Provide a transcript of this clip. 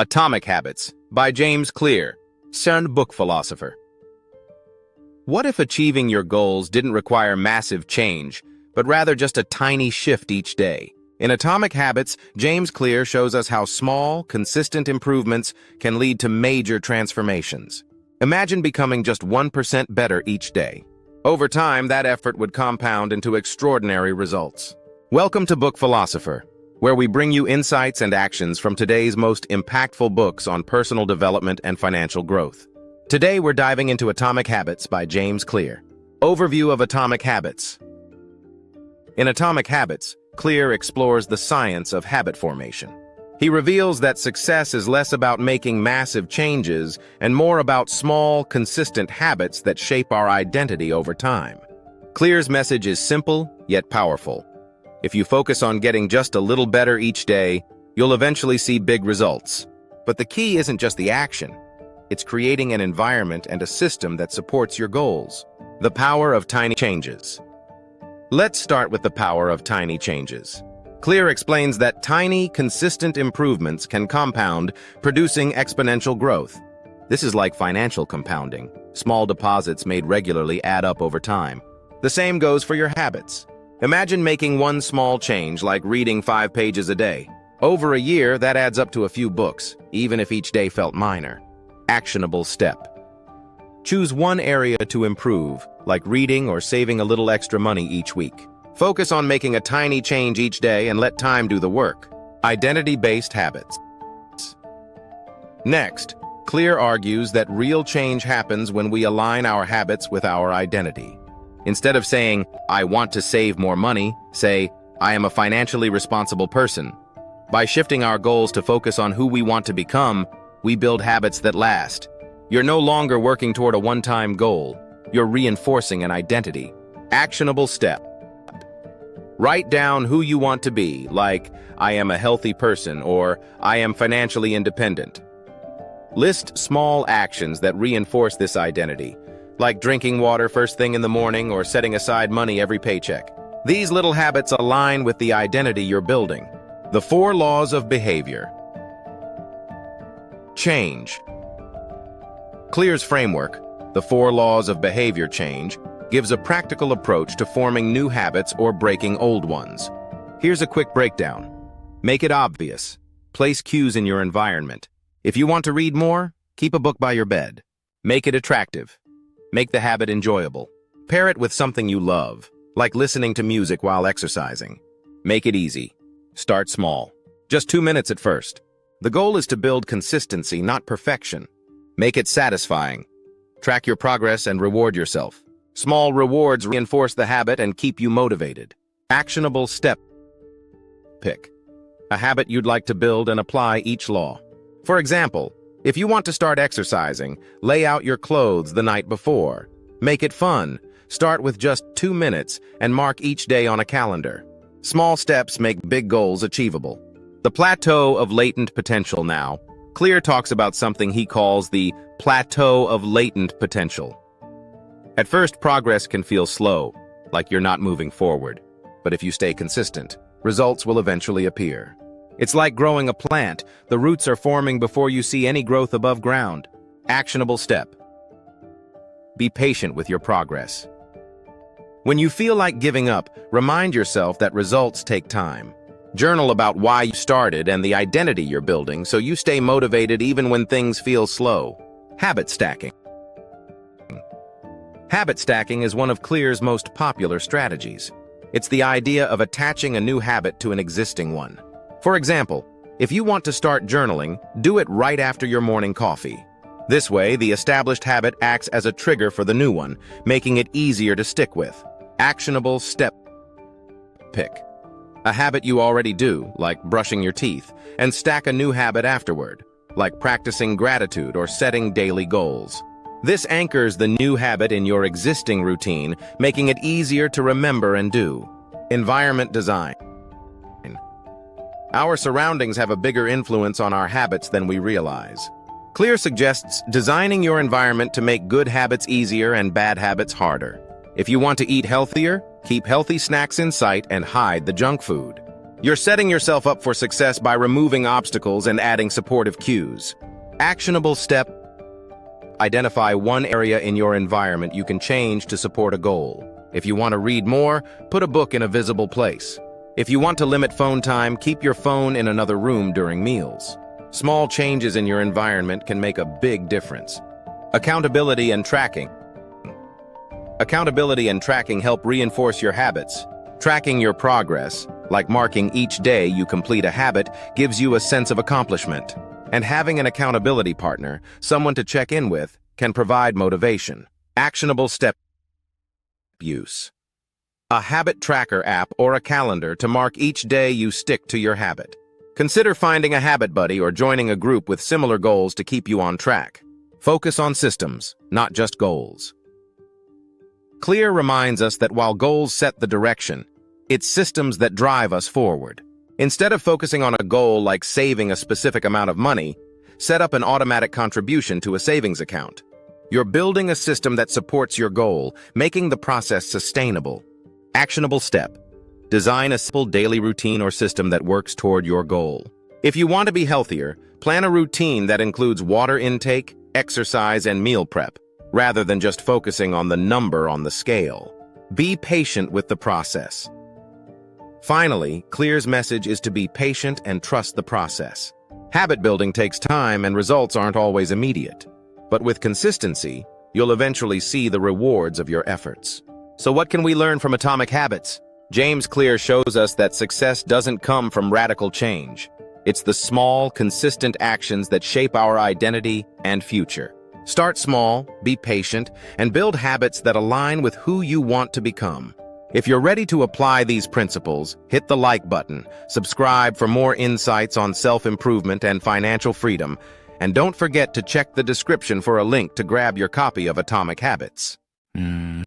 Atomic Habits by James Clear, CERN book philosopher. What if achieving your goals didn't require massive change, but rather just a tiny shift each day? In Atomic Habits, James Clear shows us how small, consistent improvements can lead to major transformations. Imagine becoming just 1% better each day. Over time, that effort would compound into extraordinary results. Welcome to Book Philosopher, where we bring you insights and actions from today's most impactful books on personal development and financial growth. Today, we're diving into Atomic Habits by James Clear. Overview of Atomic Habits. In Atomic Habits, Clear explores the science of habit formation. He reveals that success is less about making massive changes and more about small, consistent habits that shape our identity over time. Clear's message is simple, yet powerful. If you focus on getting just a little better each day, you'll eventually see big results. But the key isn't just the action. It's creating an environment and a system that supports your goals. The power of tiny changes. Let's start with the power of tiny changes. Clear explains that tiny, consistent improvements can compound, producing exponential growth. This is like financial compounding. Small deposits made regularly add up over time. The same goes for your habits. Imagine making one small change, like reading 5 pages a day. Over a year, that adds up to a few books, even if each day felt minor. Actionable step. Choose one area to improve, like reading or saving a little extra money each week. Focus on making a tiny change each day and let time do the work. Identity-based habits. Next, Clear argues that real change happens when we align our habits with our identity. Instead of saying, "I want to save more money," say, "I am a financially responsible person." By shifting our goals to focus on who we want to become, we build habits that last. You're no longer working toward a one-time goal. You're reinforcing an identity. Actionable step. Write down who you want to be, like, "I am a healthy person," or "I am financially independent." List small actions that reinforce this identity, like drinking water first thing in the morning or setting aside money every paycheck. These little habits align with the identity you're building. The 4 laws of behavior. Change. Clear's framework, the 4 laws of behavior change, gives a practical approach to forming new habits or breaking old ones. Here's a quick breakdown. Make it obvious. Place cues in your environment. If you want to read more, keep a book by your bed. Make it attractive. Make the habit enjoyable. Pair it with something you love, like listening to music while exercising. Make it easy. Start small. Just 2 minutes at first. The goal is to build consistency, not perfection. Make it satisfying. Track your progress and reward yourself. Small rewards reinforce the habit and keep you motivated. Actionable step. Pick a habit you'd like to build and apply each law. For example, if you want to start exercising, lay out your clothes the night before. Make it fun. Start with just 2 minutes and mark each day on a calendar. Small steps make big goals achievable. The plateau of latent potential now. Clear talks about something he calls the plateau of latent potential. At first, progress can feel slow, like you're not moving forward. But if you stay consistent, results will eventually appear. It's like growing a plant. The roots are forming before you see any growth above ground. Actionable step. Be patient with your progress. When you feel like giving up, remind yourself that results take time. Journal about why you started and the identity you're building so you stay motivated even when things feel slow. Habit stacking. Habit stacking is one of Clear's most popular strategies. It's the idea of attaching a new habit to an existing one. For example, if you want to start journaling, do it right after your morning coffee. This way, the established habit acts as a trigger for the new one, making it easier to stick with. Actionable step. Pick a habit you already do, like brushing your teeth, and stack a new habit afterward, like practicing gratitude or setting daily goals. This anchors the new habit in your existing routine, making it easier to remember and do. Environment design. Our surroundings have a bigger influence on our habits than we realize. Clear suggests designing your environment to make good habits easier and bad habits harder. If you want to eat healthier, keep healthy snacks in sight and hide the junk food. You're setting yourself up for success by removing obstacles and adding supportive cues. Actionable step: identify one area in your environment you can change to support a goal. If you want to read more, put a book in a visible place. If you want to limit phone time, keep your phone in another room during meals. Small changes in your environment can make a big difference. Accountability and tracking. Accountability and tracking help reinforce your habits. Tracking your progress, like marking each day you complete a habit, gives you a sense of accomplishment. And having an accountability partner, someone to check in with, can provide motivation. Actionable step use: a habit tracker app or a calendar to mark each day you stick to your habit. Consider finding a habit buddy or joining a group with similar goals to keep you on track. Focus on systems, not just goals. Clear reminds us that while goals set the direction, it's systems that drive us forward. Instead of focusing on a goal like saving a specific amount of money, set up an automatic contribution to a savings account. You're building a system that supports your goal, making the process sustainable. Actionable step: design a simple daily routine or system that works toward your goal. If you want to be healthier, plan a routine that includes water intake, exercise, and meal prep, rather than just focusing on the number on the scale. Be patient with the process. Finally, Clear's message is to be patient and trust the process. Habit building takes time and results aren't always immediate. But with consistency, you'll eventually see the rewards of your efforts. So what can we learn from Atomic Habits? James Clear shows us that success doesn't come from radical change. It's the small, consistent actions that shape our identity and future. Start small, be patient, and build habits that align with who you want to become. If you're ready to apply these principles, hit the like button, subscribe for more insights on self-improvement and financial freedom, and don't forget to check the description for a link to grab your copy of Atomic Habits.